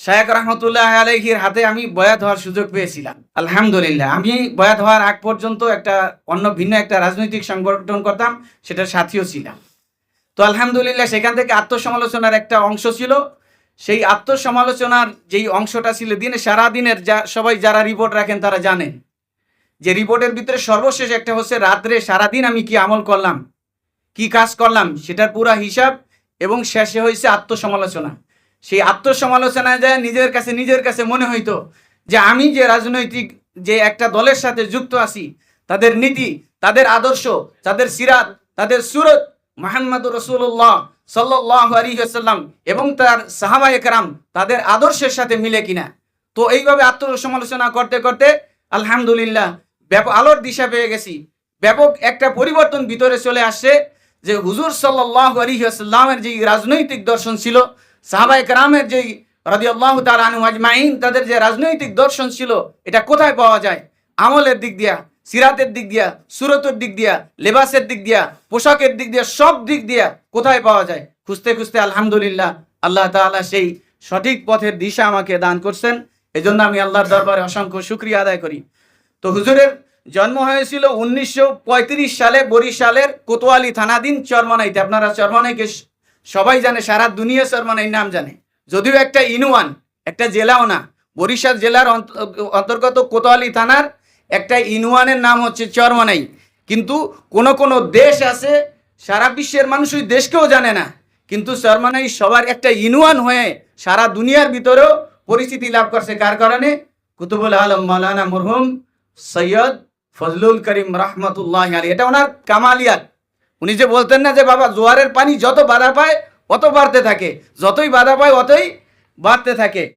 শায়েখ রহমতুল্লাহ আলাইহির হাতে আমি বয়াত হওয়ার সুযোগ পেয়েছিলাম। আলহামদুলিল্লাহ, আমি বয়াত হওয়ার আগ পর্যন্ত ভিন্ন একটা রাজনৈতিক সংগঠন করতাম, সেটার সাথীও ছিলাম। তো আলহামদুলিল্লাহ সেখান থেকে আত্মসমালোচনার একটা অংশ ছিল। সেই আত্মসমালোচনার যেই অংশটা ছিল সারাদিনের সবাই যারা রিপোর্ট রাখেন তারা জানেন যে রিপোর্টের ভিতরে সর্বশেষ একটা হচ্ছে রাত্রে সারাদিন আমি কি আমল করলাম, কি কাজ করলাম, সেটার পুরা হিসাব, এবং শেষে হয়েছে আত্মসমালোচনা। সেই আত্মসমালোচনায় যায় নিজের কাছে মনে হইতো যে আমি যে রাজনৈতিক যে একটা দলের সাথে যুক্ত আছি, তাদের নীতি, তাদের আদর্শ, তাদের সিরাত, তাদের সুরত মুহাম্মদুর রাসূলুল্লাহ সাল্লাল্লাহু আলাইহি ওয়াসাল্লাম এবং তার সাহাবায়ে কেরাম তাদের আদর্শের সাথে মিলে কিনা। তো এইভাবে আত্মসমালোচনা করতে করতে আলহামদুলিল্লাহ ব্যাপক আলোর দিশা পেয়ে গেছি। ব্যাপক একটা পরিবর্তন ভিতরে চলে আসছে যে হুজুর সাল্লাল্লাহু আলাইহি ওয়াসাল্লামের যে রাজনৈতিক দর্শন ছিল, সাহাবায়ে কেরামের যে রাদিয়াল্লাহু তাআলা আনহুম আজমাইন তাদের যে রাজনৈতিক দর্শন ছিল, এটা কোথায় পাওয়া যায়? আমলের দিক দিয়া, সিরাতের দিক দিয়া, সুরতের দিক দিয়া, লেবাসের দিক দিয়া, পোশাকের দিক দিয়া, সব দিক দিয়া কোথায় পাওয়া যায়? খুঁজতে খুঁজতে আলহামদুলিল্লাহ আল্লাহ তাআলা সেই সঠিক পথের দিশা আমাকে দান করছেন। এজন্য আমি আল্লাহর দরবারে অসংখ্য শুকরিয়া আদায় করি। তো হুজুরের জন্ম হয়েছিল 1935 সালে বরিশালের কোতোয়ালি থানাধীন চরমনাইতে। আপনারা চরমনাইকে সবাই জানে, সারা দুনিয়া চরমনাই নাম জানে, যদিও একটা ইউনিয়ন, একটা জেলাও না। বরিশাল জেলার অন্তর্গত কোতোয়ালি থানার একটা ইউনিয়নের নাম হচ্ছে চরমনাই। কিন্তু কোন দেশ আছে সারা বিশ্বের মানুষ ওই দেশকেও জানে না, কিন্তু চরমনাই সবার একটা ইউনিয়ন হয়ে সারা দুনিয়ার ভিতরেও পরিচিতি লাভ করছে। কার কারণে? কুতুবুল আলম মাওলানা মরহুম সৈয়দ ফজলুল করিম রহমতুল্লাহ আলাইহি। এটা ওনার কামালিয়াত। উনি যে বলতেন না যে বাবা জোয়ারের পানি যত বাধা পায় অত বাড়তে থাকে, যতই বাধা পায় অতই বাড়তে থাকে।